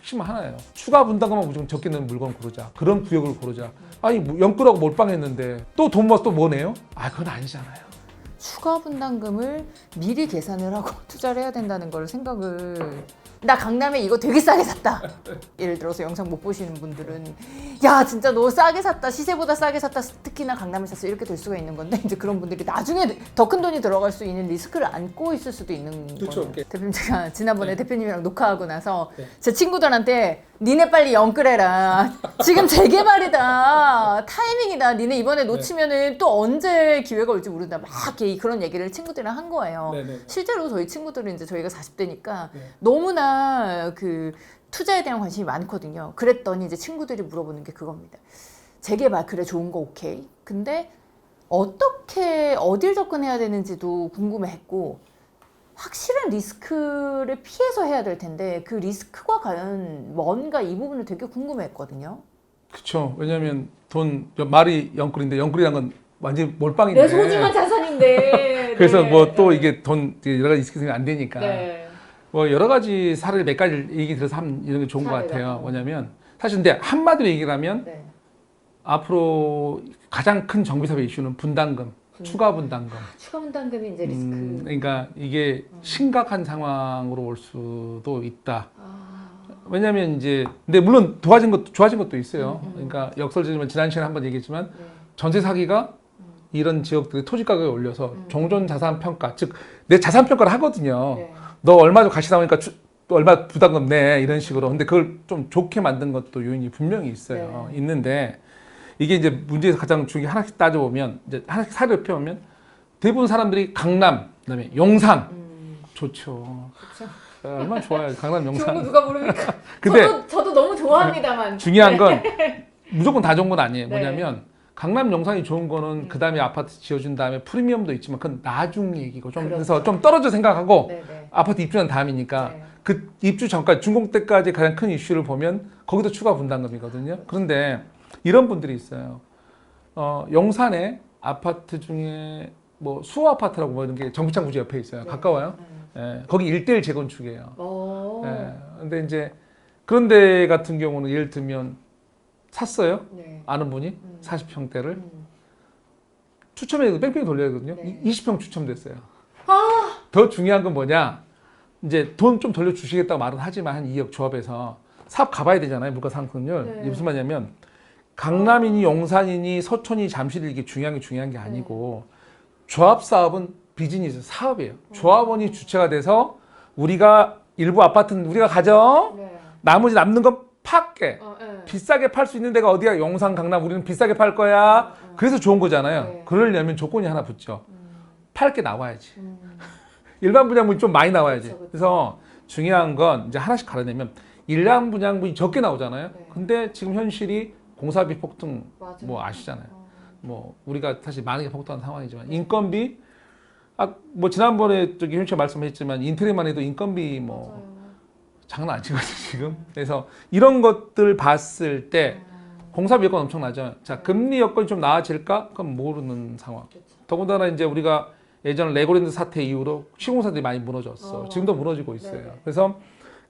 핵심 하나예요. 추가 분담금만 무조건 적게 넣는 물건 고르자. 그런 구역을 고르자. 아니 뭐 연끌하고 몰빵했는데 또 돈 모아서 또 뭐네요? 아 그건 아니잖아요. 추가 분담금을 미리 계산을 하고 투자를 해야 된다는 걸 생각을 나 강남에 이거 되게 싸게 샀다. 예를 들어서 영상 못 보시는 분들은 야 진짜 너 싸게 샀다 시세보다 싸게 샀다 특히나 강남에 샀어 이렇게 될 수가 있는 건데 이제 그런 분들이 나중에 더 큰 돈이 들어갈 수 있는 리스크를 안고 있을 수도 있는 그렇죠. 거예요. 대표님 제가 지난번에 네. 대표님이랑 녹화하고 나서 네. 제 친구들한테 니네 빨리 연끌해라. 지금 재개발이다. 타이밍이다. 니네 이번에 놓치면은 또 언제 기회가 올지 모른다. 막 그런 얘기를 친구들이랑 한 거예요. 네네. 실제로 저희 친구들은 이제 저희가 40대니까 네. 너무나 그 투자에 대한 관심이 많거든요. 그랬더니 이제 친구들이 물어보는 게 그겁니다. 재개발 그래 좋은 거 오케이. 근데 어떻게 어딜 접근해야 되는지도 궁금해했고 확실한 리스크를 피해서 해야 될 텐데 그 리스크가 과연 뭔가 이 부분을 되게 궁금해했거든요. 그렇죠. 왜냐하면 돈 말이 영끌인데 영끌이란 건 완전히 몰빵인데. 내 소중한 자산인데. 그래서 네. 뭐 또 이게 돈 여러 가지 리스크가 안 되니까. 네. 뭐 여러 가지 사례를 몇 가지 얘기 들어서 하면 이런 게 좋은 것 사례가. 같아요. 뭐냐면 사실 근데 한마디로 얘기를 하면 네. 앞으로 가장 큰 정비 사업의 이슈는 분담금, 추가 분담금. 추가 분담금이 이제 리스크. 그러니까 이게 심각한 상황으로 올 수도 있다. 아. 왜냐하면 이제 근데 물론 좋아진 것도 있어요. 그러니까 역설적이지만 지난 시간에 한번 얘기했지만 네. 전세 사기가 이런 지역들이 토지 가격이 올려서 종전 자산 평가 즉 내 자산 평가를 하거든요. 네. 너 얼마 좀 가시 나오니까 또 얼마 부담금 내 이런 식으로. 근데 그걸 좀 좋게 만든 것도 요인이 분명히 있어요. 네. 있는데 이게 이제 문제에서 가장 중요한 게 하나씩 따져보면 이제 하나씩 사례를 펴보면 대부분 사람들이 강남, 그다음에 용산 좋죠. 그렇죠. 얼마나 좋아요. 강남 좋은 거 용산. 누가 모릅니까? 근데 저도 너무 좋아합니다만. 중요한 건 무조건 다 좋은 건 아니에요. 네. 뭐냐면 강남 용산이 좋은 거는 그 다음에 아파트 지어준 다음에 프리미엄도 있지만 그건 나중 얘기고 좀 그렇죠. 그래서 좀 떨어져 생각하고 네네. 아파트 입주한 다음이니까 네. 그 입주 전까지 준공 때까지 가장 큰 이슈를 보면 거기도 추가 분담금이거든요. 그런데 이런 분들이 있어요. 용산에 아파트 중에 뭐 수호 아파트라고 뭐 이런 게 정비창 구지 옆에 있어요. 네. 가까워요. 예, 거기 1대1 재건축이에요. 오. 예, 근데 이제 그런 데 같은 경우는 예를 들면 샀어요. 네. 아는 분이 40평대를 음. 추첨해도 뺑뺑이 돌려야 되거든요. 네. 20평 추첨됐어요. 아. 더 중요한 건 뭐냐? 이제 돈 좀 돌려주시겠다고 말은 하지만 한 2억 조합해서 사업 가봐야 되잖아요. 물가 상승률. 네. 이게 무슨 말이냐면 강남이니 용산이니 서촌이 잠실이 이게 중요한 게 아니고 조합 사업은 비즈니스 사업이에요. 조합원이 주체가 돼서 우리가 일부 아파트는 우리가 가져. 네. 나머지 남는 건 팔게. 네. 비싸게 팔 수 있는 데가 어디야? 용산, 강남. 우리는 비싸게 팔 거야. 그래서 좋은 거잖아요. 네. 그러려면 조건이 하나 붙죠. 팔 게 나와야지. 일반 분양분이 좀 많이 나와야지. 그쵸, 그쵸. 그래서 중요한 건 이제 하나씩 가려내면 일반 분양분이 적게 나오잖아요. 네. 근데 지금 현실이 공사비 폭등 맞아요. 뭐 아시잖아요. 뭐 우리가 사실 많은 게 폭등한 상황이지만 인건비 뭐 지난번에 저기 현실 말씀했지만 인테리어만 해도 인건비 뭐 맞아요. 장난 아니거든요 지금. 그래서 이런 것들 봤을 때 공사비 여건 엄청나죠. 자 금리 여건이 좀 나아질까? 그건 모르는 상황. 그쵸. 더군다나 이제 우리가 예전 레고랜드 사태 이후로 시공사들이 많이 무너졌어. 지금도 맞아요. 무너지고 있어요. 네네. 그래서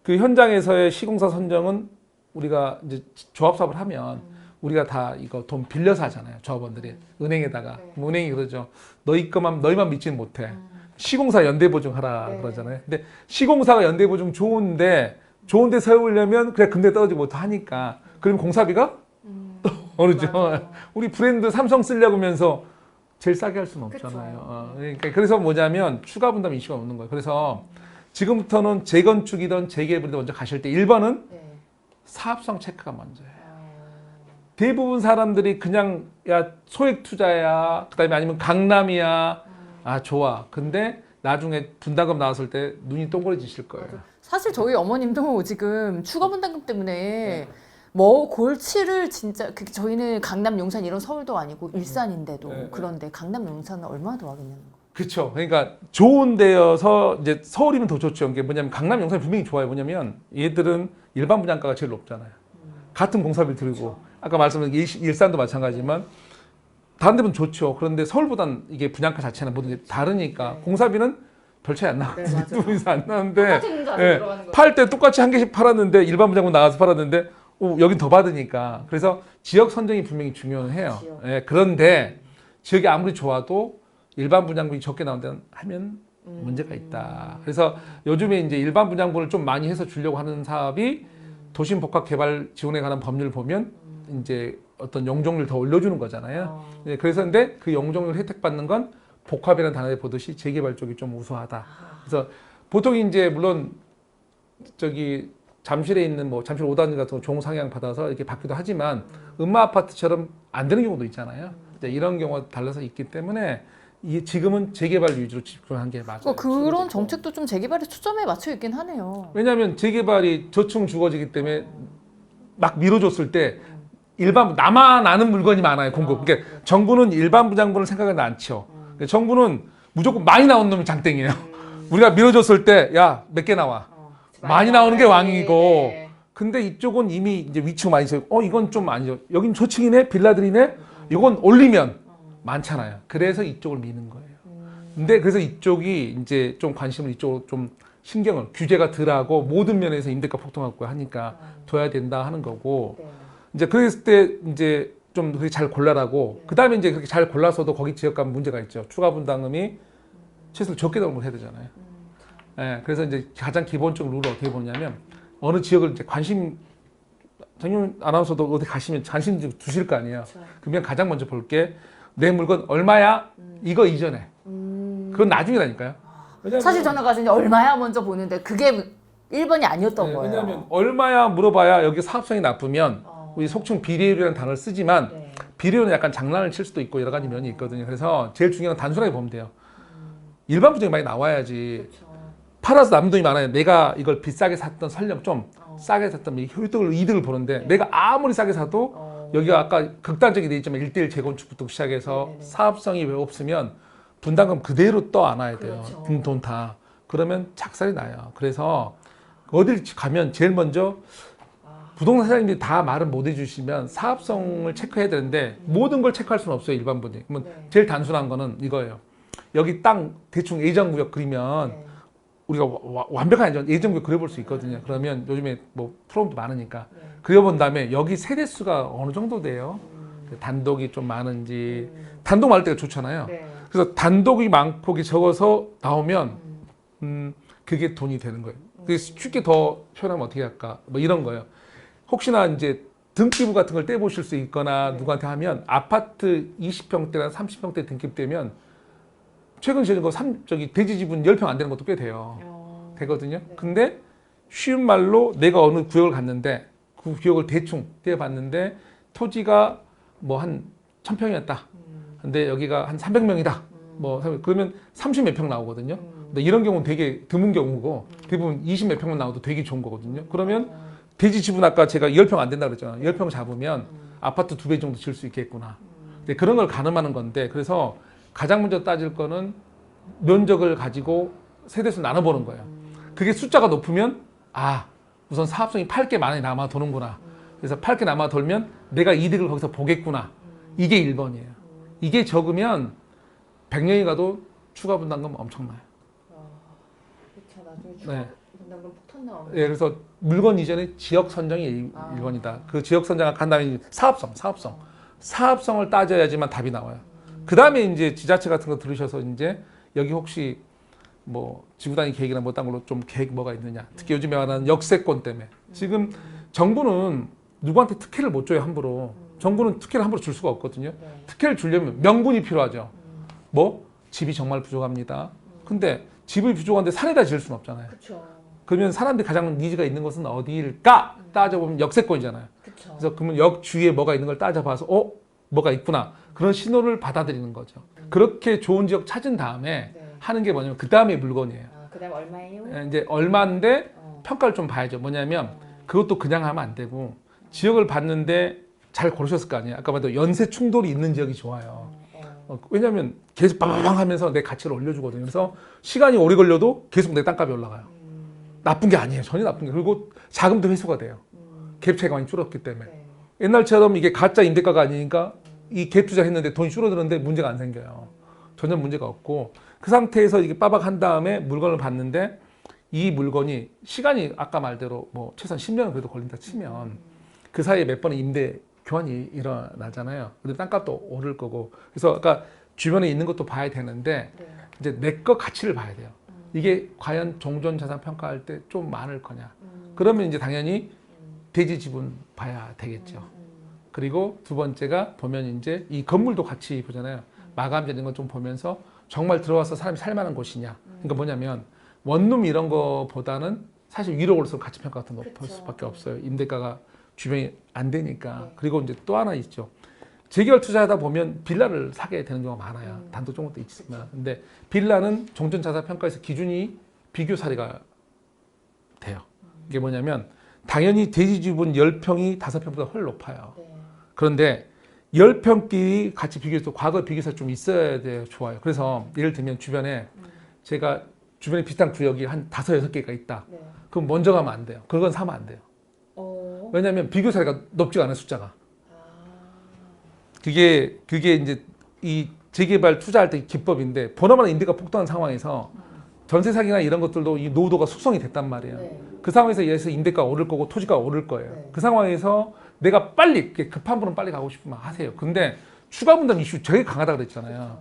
그 현장에서의 시공사 선정은 우리가 이제 조합 사업을 하면 우리가 다 이거 돈 빌려서 하잖아요. 조합원들이 은행에다가 네. 그럼 은행이 그러죠. 너희 것만 너희만 믿지는 못해. 시공사 연대 보증하라 네. 그러잖아요. 근데 시공사가 연대 보증 좋은데 세우려면 그래 금리 떨어지고 뭐 하니까 그럼 공사비가 오르죠. 맞아요. 우리 브랜드 삼성 쓰려고 하면서 제일 싸게 할 수는 그쵸. 없잖아요. 그러니까 그래서 뭐냐면 추가 분담 이슈가 없는 거예요. 그래서 지금부터는 재건축이든 재개발이든 먼저 가실 때 1번은 네. 사업성 체크가 먼저예요. 대부분 사람들이 그냥 야 소액 투자야 그다음에 아니면 강남이야 아 좋아. 근데 나중에 분담금 나왔을 때 눈이 동그래지실 거예요. 사실 저희 어머님도 지금 추가 분담금 때문에 네. 뭐 골치를 진짜 저희는 강남 용산 이런 서울도 아니고 일산인데도 네. 그런데 강남 용산은 얼마나 더 하겠냐는 거. 그렇죠. 그러니까 좋은 데여서 이제 서울이면 더 좋죠. 이게 뭐냐면 강남 용산이 분명히 좋아요. 뭐냐면 얘들은 일반 분양가가 제일 높잖아요. 같은 공사비를 들고 아까 말씀드린 일산도 마찬가지지만 다른 데는 좋죠. 그런데 서울보단 이게 분양가 자체나 모든 게 다르니까 네. 공사비는 별 차이 안 나고 네, 맞아요. 두 분이서 안 나는데 똑같은 문제 예, 들어가는 거. 팔 때 똑같이 한 개씩 팔았는데 일반 분양분 나가서 팔았는데 여긴 더 받으니까 그래서 지역 선정이 분명히 중요해요. 지역. 예, 그런데 지역이 아무리 좋아도 일반 분양분이 적게 나온다면 하면 문제가 있다. 그래서 요즘에 이제 일반 분양분을 좀 많이 해서 주려고 하는 사업이 도심 복합 개발 지원에 관한 법률을 보면 이제 어떤 용적률을 더 올려주는 거잖아요. 예, 그래서 근데 그 용적률 혜택받는 건 복합이라는 단어에 보듯이 재개발 쪽이 좀 우수하다. 그래서 보통 이제 물론 저기 잠실에 있는 뭐 잠실 5단지 같은 거 종상향 받아서 이렇게 받기도 하지만 음마 아파트처럼 안 되는 경우도 있잖아요. 이제 이런 경우가 달라서 있기 때문에 지금은 재개발 위주로 집중한 게 맞아요. 그런 정책도 좀 재개발에 초점에 맞춰 있긴 하네요. 왜냐하면 재개발이 저층 주거지기 때문에 막 밀어줬을 때 일반 나만 아는 물건이 많아요. 공급. 그러니까 정부는 일반 분양분을 생각하지 않죠. 그러니까 정부는 무조건 많이 나오는 놈이 장땡이에요. 우리가 밀어줬을 때 야 몇 개 나와. 많이 나오는 게 왕이고. 네. 근데 이쪽은 이미 이제 위치가 많이 있어요. 이건 좀 아니죠. 여긴 저층이네, 빌라들이네. 이건 올리면 많잖아요. 그래서 이쪽을 미는 거예요. 근데 그래서 이쪽이 이제 좀 관심을 이쪽으로 좀 신경을 규제가 덜하고 모든 면에서 임대가 폭등하고 하니까 둬야 된다 하는 거고. 네. 이제 그랬을 때 이제 좀 그렇게 잘 골라라고. 그 다음에 이제 그렇게 잘 골라서도 거기 지역 가면 문제가 있죠. 추가 분담금이 최소 적게 나오면 해야 되잖아요. 예, 그래서 이제 가장 기본적 룰을 어떻게 보냐면 어느 지역을 이제 관심 정윤 아나운서도 어디 가시면 관심 두실 거 아니에요. 그렇죠. 그러면 가장 먼저 볼 게 내 물건 얼마야? 이거 이전에. 그건 나중이라니까요. 왜냐면, 사실 저는 가서 이제 얼마야 먼저 보는데 그게 1번이 아니었던 거예요. 왜냐하면 얼마야 물어봐야 여기 사업성이 나쁘면 우리 속칭 비례율이라는 단어를 쓰지만 네. 비례율은 약간 장난을 칠 수도 있고 여러 가지 면이 있거든요. 그래서 제일 중요한 건 단순하게 보면 돼요. 일반 분양이 많이 나와야지. 그렇죠. 팔아서 남는 돈이 많아요. 내가 이걸 비싸게 샀던 설령 좀 싸게 샀던 이득을 보는데 내가 아무리 싸게 사도 여기가 아까 극단적이 돼 있지만 1대1 재건축부터 시작해서 네네네. 사업성이 왜 없으면 분담금 그대로 떠 안아야 돼요. 그렇죠. 돈 다. 그러면 착살이 나요. 그래서 어딜 가면 제일 먼저 부동산 사장님들이 다 말을 못 해주시면 사업성을 체크해야 되는데 모든 걸 체크할 수는 없어요. 일반 분이. 그러면 네. 제일 단순한 거는 이거예요. 여기 땅 대충 예정구역 그리면 네. 우리가 완벽한 예정구역 그려볼 수 있거든요. 그러면 요즘에 뭐 프로그램도 많으니까 네. 그려본 다음에 여기 세대수가 어느 정도 돼요. 단독이 좀 많은지 단독 많을 때가 좋잖아요. 네. 그래서 단독이 많고 적어서 나오면 그게 돈이 되는 거예요. 그게 쉽게 더 표현하면 어떻게 할까? 뭐 이런 거예요. 혹시나 이제 등기부 같은 걸 떼보실 수 있거나 네. 누구한테 하면 아파트 20평대나 30평대 등기부되면 최근 지은 거 저기 대지 지분 10평 안 되는 것도 꽤 돼요. 되거든요. 네. 근데 쉬운 말로 내가 어느 구역을 갔는데 그 구역을 대충 떼봤는데 토지가 뭐 한 1000평이었다. 근데 여기가 한 300명이다. 뭐 그러면 30 몇 평 나오거든요. 근데 이런 경우는 되게 드문 경우고 대부분 20 몇 평만 나와도 되게 좋은 거거든요. 그러면 대지 지분 아까 제가 10평 안 된다 그랬잖아요. 10평 잡으면 아파트 2배 정도 질 수 있겠구나. 근데 그런 걸 가늠하는 건데 그래서 가장 먼저 따질 거는 면적을 가지고 세대수 나눠보는 거예요. 그게 숫자가 높으면 우선 사업성이 8개 많이 남아 도는구나. 그래서 8개 남아 돌면 내가 이득을 거기서 보겠구나. 이게 1번이에요. 이게 적으면 100년이 가도 추가 분담금 엄청나요. 그렇죠. 나중에 네. 분담금 폭탄 나오는. 예, 그래서 물건 이전에 지역 선정이 1번이다. 그 지역 선정을 간 다음에 사업성을 따져야지만 답이 나와요. 그 다음에 이제 지자체 같은 거 들으셔서 이제 여기 혹시 뭐 지구단위 계획이나 뭐 딴 걸로 좀 계획 뭐가 있느냐. 특히 요즘에 말하는 역세권 때문에. 지금 정부는 누구한테 특혜를 못 줘요, 함부로. 정부는 특혜를 함부로 줄 수가 없거든요. 특혜를 주려면 명분이 필요하죠. 뭐? 집이 정말 부족합니다. 근데 집이 부족한데 산에다 지을 수는 없잖아요. 그렇죠. 그러면 사람들이 가장 니즈가 있는 것은 어디일까? 따져보면 역세권이잖아요. 그렇죠. 그래서 그러면 역 주위에 뭐가 있는 걸 따져봐서 뭐가 있구나. 그런 신호를 받아들이는 거죠. 그렇게 좋은 지역 찾은 다음에 네. 하는 게 뭐냐면 그 다음에 물건이에요. 그다음 얼마예요? 이제 얼마인데 평가를 좀 봐야죠. 뭐냐면 그것도 그냥 하면 안 되고 지역을 봤는데 잘 고르셨을 거 아니에요. 아까 말도 연세 충돌이 있는 지역이 좋아요. 왜냐하면 계속 빵빵 하면서 내 가치를 올려주거든요. 그래서 시간이 오래 걸려도 계속 내 땅값이 올라가요. 나쁜 게 아니에요. 전혀 나쁜 게. 그리고 자금도 회수가 돼요. 갭 차이가 많이 줄었기 때문에. 네. 옛날처럼 이게 가짜 임대가가 아니니까 이 갭 투자했는데 돈이 줄어드는데 문제가 안 생겨요. 전혀 문제가 없고 그 상태에서 이게 빠박한 다음에 물건을 받는데 이 물건이 시간이 아까 말대로 뭐 최소한 10년은 그래도 걸린다 치면 그 사이에 몇 번의 임대 교환이 일어나잖아요. 근데 땅값도 오를 거고. 그래서 아까 주변에 있는 것도 봐야 되는데 네. 이제 내 거 가치를 봐야 돼요. 이게 과연 종전 자산 평가할 때 좀 많을 거냐. 그러면 이제 당연히 대지 지분 봐야 되겠죠. 그리고 두 번째가 보면 이제 이 건물도 같이 보잖아요. 마감되는 거 좀 보면서 정말 들어와서 사람이 살 만한 곳이냐. 그러니까 뭐냐면 원룸 이런 거보다는 사실 위로 올라서 가치 평가가 더 높을 그쵸. 수밖에 없어요. 임대가가 주변이 안 되니까. 네. 그리고 이제 또 하나 있죠. 재개발 투자하다 보면 빌라를 사게 되는 경우가 많아요. 단독 것도 있지만. 근데 빌라는 종전 자산 평가에서 기준이 비교 사례가 돼요. 이게 뭐냐면 당연히 대지 지분 10평이 5평보다 훨씬 높아요. 네. 그런데 10평끼리 같이 비교해서 과거 비교사 좀 있어야 돼요. 좋아요. 그래서 예를 들면 주변에 제가 주변에 비슷한 구역이 한 5, 6개가 있다. 네. 그럼 먼저 가면 안 돼요. 그건 사면 안 돼요. 왜냐하면 비교 사례가 높지가 않아요. 숫자가. 그게 이제 이 재개발 투자할 때 기법인데 보나마나 임대가 폭등한 상황에서 전세 사기나 이런 것들도 이 노후도가 숙성이 됐단 말이에요. 네. 그 상황에서 예에서 임대가 오를 거고 토지가 오를 거예요. 네. 그 상황에서 내가 빨리 급한 분은 빨리 가고 싶으면 하세요. 근데 추가 분담 이슈 되게 강하다 그랬잖아요.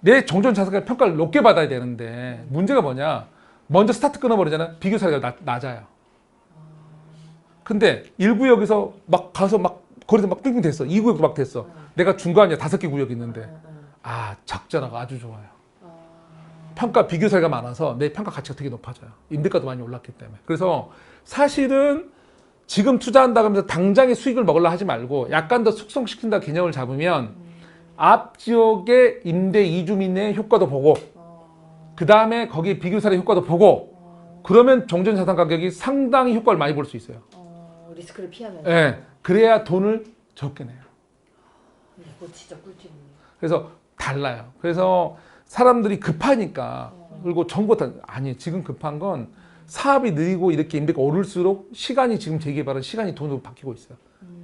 내 정전 자산가 평가를 높게 받아야 되는데 문제가 뭐냐? 먼저 스타트 끊어버리잖아요. 비교 사례가 낮아요. 근데 1구역에서 막 가서 막 거리도 막 빙빙 됐어. 2구역도 막 됐어. 내가 중간에 5개 구역이 있는데 적자라가 아주 좋아요. 평가 비교 사례가 많아서 내 평가 가치가 되게 높아져요. 임대가도 많이 올랐기 때문에. 그래서 사실은 지금 투자한다고 하면서 당장의 수익을 먹으려 하지 말고 약간 더 숙성시킨다 개념을 잡으면 앞 지역의 임대 이주민의 효과도 보고 그 다음에 거기 비교 사례 효과도 보고 그러면 종전 자산 가격이 상당히 효과를 많이 볼 수 있어요. 리스크를 피하면서. 예, 그래야 돈을 적게 내요. 이거 진짜 꿀팁이네요. 그래서 달라요. 그래서 사람들이 급하니까 그리고 정보 다 아니에요. 지금 급한 건 사업이 느리고 이렇게 임대가 오를수록 시간이 지금 재개발은 시간이 돈으로 바뀌고 있어요.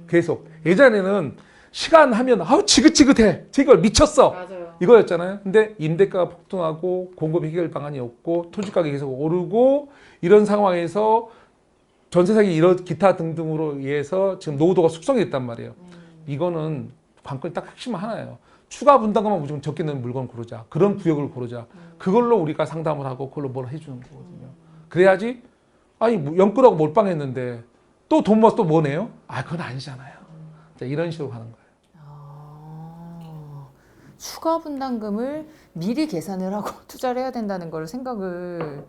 계속 예전에는 시간 하면 아우 지긋지긋해 재개발 미쳤어 맞아요. 이거였잖아요. 근데 임대가가 폭등하고 공급 해결 방안이 없고 토지 가격이 계속 오르고 이런 상황에서 전세 사기 이런 기타 등등으로 인해서 지금 노후도가 숙성이 됐단 말이에요. 이거는 관건이 딱 핵심 하나예요. 추가 분담금만 무조건 적게 넣는 물건 고르자. 그런 구역을 고르자. 그걸로 우리가 상담을 하고 그걸로 뭘 해주는 거거든요. 그래야지 아니 뭐 연끌하고 몰빵했는데 또 돈 모아서 또 뭐 내요? 아 그건 아니잖아요. 자, 이런 식으로 가는 거예요. 추가 분담금을 미리 계산을 하고 투자를 해야 된다는 걸 생각을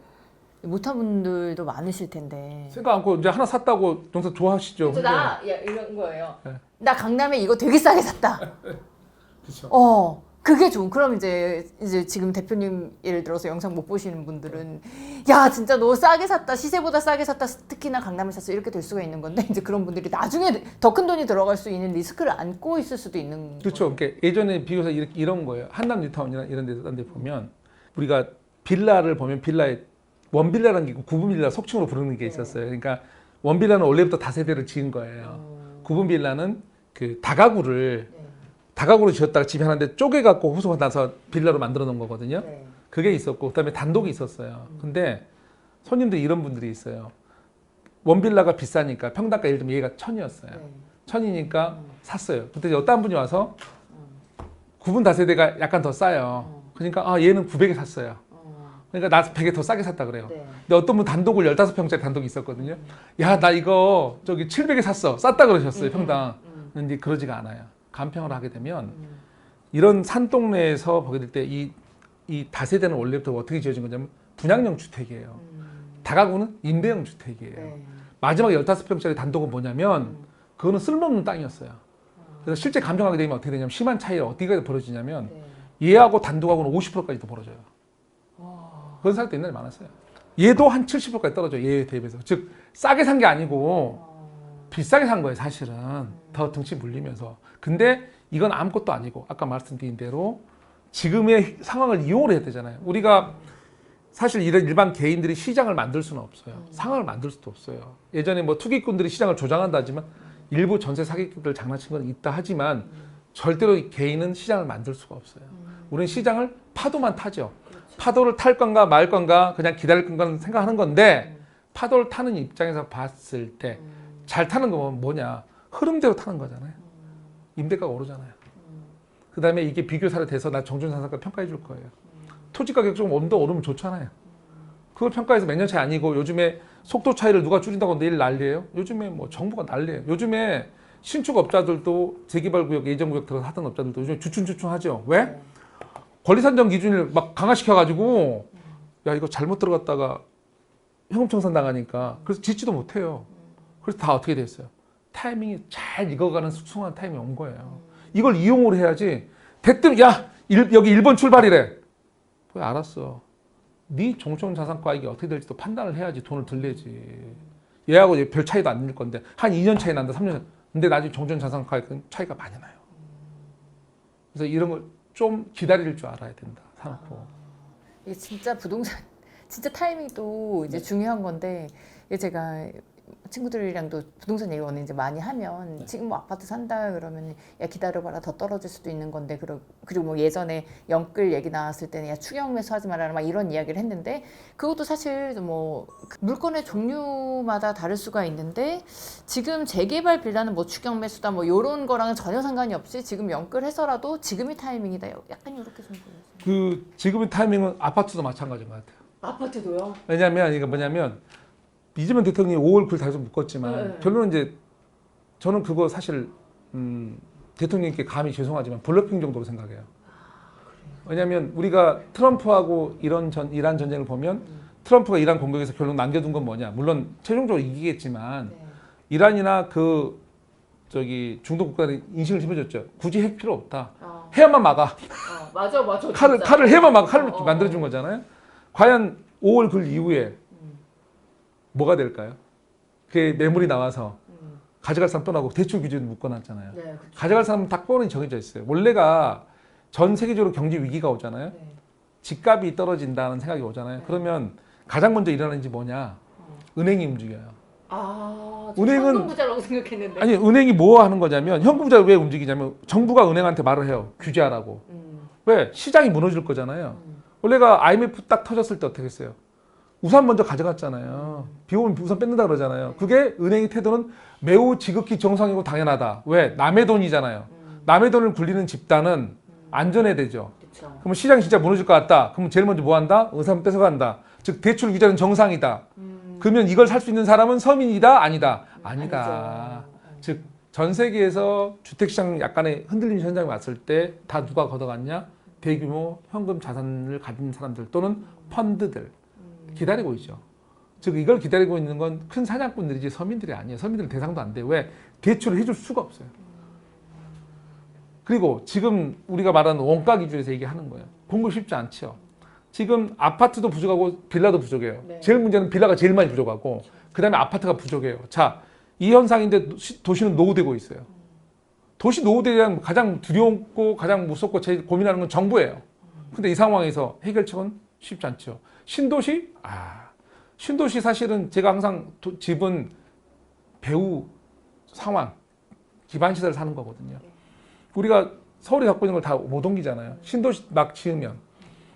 못한 분들도 많으실 텐데. 생각 않고 이제 하나 샀다고 영상 좋아하시죠? 그래서 나 이런 거예요. 네. 나 강남에 이거 되게 싸게 샀다. 그렇죠. 그게 좋은. 그럼 이제 지금 대표님 예를 들어서 영상 못 보시는 분들은 야 진짜 너 싸게 샀다, 시세보다 싸게 샀다, 특히나 강남에 샀어 이렇게 될 수가 있는 건데 이제 그런 분들이 나중에 더 큰 돈이 들어갈 수 있는 리스크를 안고 있을 수도 있는. 그렇죠. 그러니까 예전에 비교해서 이런 거예요. 한남 뉴타운이나 이런 데 보면 우리가 빌라를 보면 빌라에 원빌라라는 게 있고 구분빌라 속칭으로 부르는 게 있었어요. 그러니까 원빌라는 원래부터 다세대를 지은 거예요. 구분빌라는 그 다가구로 지었다가 집에 하나인데 쪼개갖고 호수가 나서 빌라로 만들어 놓은 거거든요. 네. 그게 있었고 그다음에 단독이 있었어요. 근데 손님들 이런 분들이 있어요. 원빌라가 비싸니까 평당가 예를 들면 얘가 1,000이었어요. 1,000이니까 샀어요. 그때 이제 어떤 분이 와서 구분 다세대가 약간 더 싸요. 그러니까 얘는 900에 샀어요. 그러니까 나 100에 더 싸게 샀다 그래요. 네. 근데 어떤 분 단독을 15평짜리 단독이 있었거든요. 야, 나 이거 저기 700에 샀어. 쌌다 그러셨어요. 평당. 근데 그러지가 않아요. 간평을 하게 되면 이런 산동네에서 보게 될 때 이 다세대는 원래부터 어떻게 지어진 거냐면 분양형 주택이에요. 다가구는 임대형 주택이에요. 네. 마지막 15평짜리 단독은 뭐냐면 그거는 쓸모없는 땅이었어요. 그래서 실제 감정하게 되면 어떻게 되냐면 심한 차이가 어디까지 벌어지냐면 얘하고 단독하고는 50%까지도 벌어져요. 그런 사람도 옛날에 많았어요. 얘도 한 70%까지 떨어져요. 얘에 대비해서. 즉 싸게 산 게 아니고 비싸게 산 거예요. 사실은. 더 등치 물리면서. 근데 이건 아무것도 아니고 아까 말씀드린 대로 지금의 상황을 이용을 해야 되잖아요. 우리가 사실 이런 일반 개인들이 시장을 만들 수는 없어요. 상황을 만들 수도 없어요. 예전에 뭐 투기꾼들이 시장을 조장한다 하지만 일부 전세 사기꾼들 장난친 건 있다 하지만 절대로 개인은 시장을 만들 수가 없어요. 우리는 시장을 파도만 타죠. 파도를 탈 건가 말 건가 그냥 기다릴 건가 생각하는 건데 파도를 타는 입장에서 봤을 때 잘 타는 건 뭐냐? 흐름대로 타는 거잖아요. 임대가가 오르잖아요. 그 다음에 이게 비교 사례 돼서 나 정준상사가 평가해 줄 거예요. 토지 가격 좀 더 오르면 좋잖아요. 그걸 평가해서 몇 년 차이 아니고 요즘에 속도 차이를 누가 줄인다고 내일 난리예요? 요즘에 뭐 정부가 난리예요. 요즘에 신축 업자들도 재개발구역, 예정구역 들어서 하던 업자들도 요즘에 주춤주춤하죠. 왜? 권리산정 기준을 막 강화시켜가지고 야 이거 잘못 들어갔다가 현금청산 당하니까 그래서 짓지도 못해요. 그래서 다 어떻게 됐어요? 타이밍이 잘 익어가는 숙성한 타이밍이 온 거예요. 이걸 이용을 해야지. 대뜸 야 여기 1번 출발이래. 그래 알았어. 네 종촌자산가액이 어떻게 될지도 판단을 해야지 돈을 들내지. 얘하고 별 차이도 안 날 건데 한 2년 차이 난다, 3년. 근데 나중에 종촌자산가액은 차이가 많이 나요. 그래서 이런 걸 좀 기다릴 줄 알아야 된다. 사놓고. 이게 진짜 부동산 진짜 타이밍도 이제 중요한 건데 이게 제가 친구들이랑도 부동산 얘기 오늘 이제 많이 하면 지금 뭐 아파트 산다 그러면 야 기다려봐라 더 떨어질 수도 있는 건데 그리고 뭐 예전에 영끌 얘기 나왔을 때는 야 추경 매수하지 말아라 막 이런 이야기를 했는데 그것도 사실 뭐 물건의 종류마다 다를 수가 있는데 지금 재개발 빌라는 뭐 추경 매수다 뭐 이런 거랑은 전혀 상관이 없이 지금 영끌해서라도 지금이 타이밍이다 약간 이렇게 좀 보여요. 그 지금의 타이밍은 아파트도 마찬가지인 것 같아요. 아파트도요? 왜냐하면 이게 뭐냐면 이재명 대통령이 5월 글 다시 묶었지만 결론은 이제 저는 그거 사실 대통령께 감히 죄송하지만 블러핑 정도로 생각해요. 왜냐하면 우리가 트럼프하고 이란 전쟁을 보면 트럼프가 이란 공격에서 결국 남겨둔 건 뭐냐? 물론 최종적으로 이기겠지만 이란이나 그 저기 중동 국가들이 인식을 해줬죠. 굳이 핵 필요 없다. 해야만 막아. 맞아. 칼을 해야만 막아. 칼을 만들어준 거잖아요. 과연 5월 글 이후에 뭐가 될까요? 그 매물이 나와서 가져갈 사람 떠나고 대출 규제도 묶어놨잖아요. 네, 그렇죠. 가져갈 사람은 딱 뻔히 정해져 있어요. 원래가 전 세계적으로 경제 위기가 오잖아요. 네. 집값이 떨어진다는 생각이 오잖아요. 그러면 가장 먼저 일어나는 게 뭐냐? 은행이 움직여요. 현금 부자라고 생각했는데. 아니 은행이 뭐 하는 거냐면 현금 부자를 왜 움직이냐면 정부가 은행한테 말을 해요. 규제하라고. 왜? 시장이 무너질 거잖아요. 원래가 IMF 딱 터졌을 때 어떻게 했어요? 우산 먼저 가져갔잖아요. 비 오면 우산 뺏는다 그러잖아요. 그게 은행의 태도는 매우 지극히 정상이고 당연하다. 왜? 남의 돈이잖아요. 남의 돈을 굴리는 집단은 안전해야 되죠. 그쵸. 그러면 시장이 진짜 무너질 것 같다. 그러면 제일 먼저 뭐 한다? 우산 뺏어간다. 즉 대출 규제는 정상이다. 그러면 이걸 살 수 있는 사람은 서민이다? 아니다. 아니다. 즉 전 세계에서 주택시장 약간의 흔들림 현상이 왔을 때 다 누가 걷어갔냐? 대규모 현금 자산을 가진 사람들 또는 펀드들. 기다리고 있죠. 즉 이걸 기다리고 있는 건 큰 사냥꾼들이지 서민들이 아니에요. 서민들은 대상도 안 돼요. 왜? 대출을 해줄 수가 없어요. 그리고 지금 우리가 말하는 원가 기준에서 얘기하는 거예요. 공급 쉽지 않죠. 지금 아파트도 부족하고 빌라도 부족해요. 네. 제일 문제는 빌라가 제일 많이 부족하고 그 다음에 아파트가 부족해요. 자, 이 현상인데 도시는 노후되고 있어요. 도시 노후에 대한 가장 두렵고 가장 무섭고 제일 고민하는 건 정부예요. 근데 이 상황에서 해결책은 쉽지 않죠. 신도시? 신도시 사실은 제가 항상 집은 배후 상황, 기반시설 사는 거거든요. 우리가 서울에 갖고 있는 걸 다 못 옮기잖아요. 신도시 막 지으면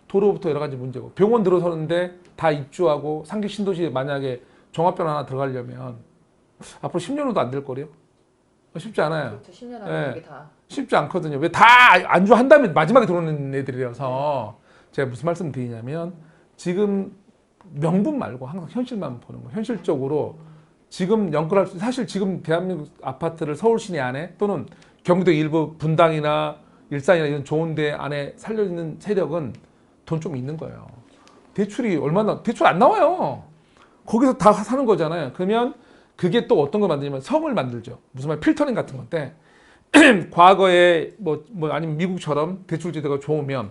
도로부터 여러 가지 문제고 병원 들어서는데 다 입주하고 상계 신도시에 만약에 종합병원 하나 들어가려면 앞으로 10년 후도 안 될 거래요. 쉽지 않아요. 그렇죠. 10년 네. 안에 이게 다. 쉽지 않거든요. 왜 다 안주한 다음에 마지막에 들어오는 애들이라서 제가 무슨 말씀 드리냐면 지금 명분 말고 항상 현실만 보는 거예요. 현실적으로 지금 영끌할 수 사실 지금 대한민국 아파트를 서울 시내 안에 또는 경기도 일부 분당이나 일산이나 이런 좋은 데 안에 살려있는 세력은 돈 좀 있는 거예요. 대출이 얼마나 대출 안 나와요. 거기서 다 사는 거잖아요. 그러면 그게 또 어떤 걸 만드냐면 성을 만들죠. 무슨 말 필터링 같은 건데 과거에 뭐 아니면 미국처럼 대출 제도가 좋으면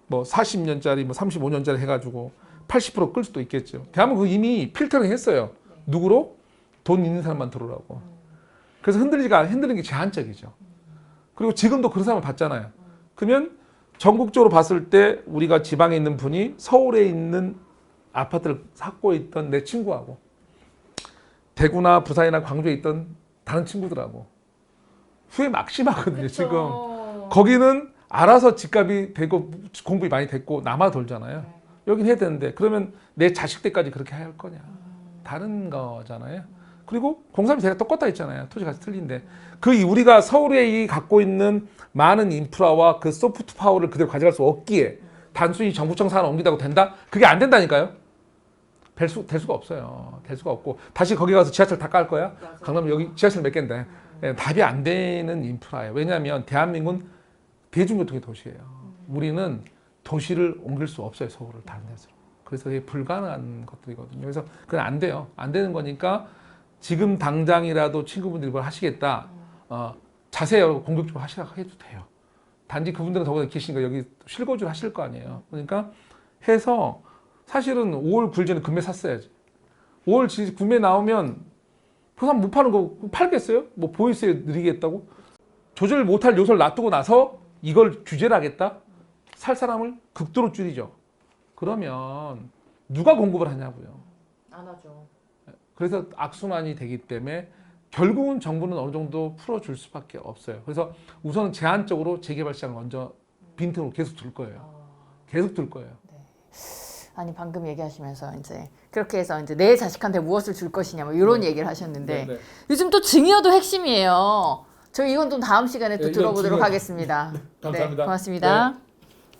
뭐 40년짜리 뭐 35년짜리 해가지고 80%끌 수도 있겠죠. 대한민국 이미 필터링 했어요. 누구로? 돈 있는 사람만 들어오라고. 그래서 흔들리는 게 제한적이죠. 그리고 지금도 그런 사람을 봤잖아요. 그러면 전국적으로 봤을 때 우리가 지방에 있는 분이 서울에 있는 아파트를 갖고 있던 내 친구하고 대구나 부산이나 광주에 있던 다른 친구들하고 후회 막심하거든요. 그쵸. 지금 거기는 알아서 집값이 되고 공급이 많이 됐고 남아 돌잖아요. 여긴 해야 되는데 그러면 내 자식 때까지 그렇게 할 거냐. 다른 거잖아요. 그리고 공사비 대략 똑같다 했잖아요. 토지 가치 틀린데. 우리가 서울에 이 갖고 있는 많은 인프라와 그 소프트 파워를 그대로 가져갈 수 없기에 단순히 정부청 산을 옮긴다고 된다? 그게 안 된다니까요. 될 수가 없어요. 될 수가 없고 다시 거기 가서 지하철 다 깔 거야? 강남 여기 지하철 몇 개인데. 네, 답이 안 되는 인프라예요. 왜냐하면 대한민국은 대중교통의 도시예요. 우리는 도시를 옮길 수 없어요. 서울을 다른 데서. 그래서 이게 불가능한 것들이거든요. 그래서 그건 안 돼요. 안 되는 거니까 지금 당장이라도 친구분들이 뭘 하시겠다. 자세히 공격적으로 하시라고 해도 돼요. 단지 그분들은 더구나 계시니까 여기 실거주를 하실 거 아니에요. 그러니까 해서 사실은 5월 9일 전에 금매 샀어야지. 5월 금매 나오면 부산 못 파는 거 팔겠어요? 뭐 보이스에 느리겠다고? 조절 못할 요소를 놔두고 나서 이걸 규제를 하겠다? 살 사람을 극도로 줄이죠. 그러면 누가 공급을 하냐고요. 안 하죠. 그래서 악순환이 되기 때문에 결국은 정부는 어느 정도 풀어줄 수밖에 없어요. 그래서 우선은 제한적으로 재개발 시장을 먼저 빈틈으로 계속 둘 거예요. 계속 둘 거예요. 아니 방금 얘기하시면서 이제 그렇게 해서 이제 내 자식한테 무엇을 줄 것이냐 뭐 이런 얘기를 하셨는데 네. 요즘 또 증여도 핵심이에요. 저희 이건 또 다음 시간에 또 네, 이건 들어보도록 증여. 하겠습니다. 감사합니다. 네, 고맙습니다. 네.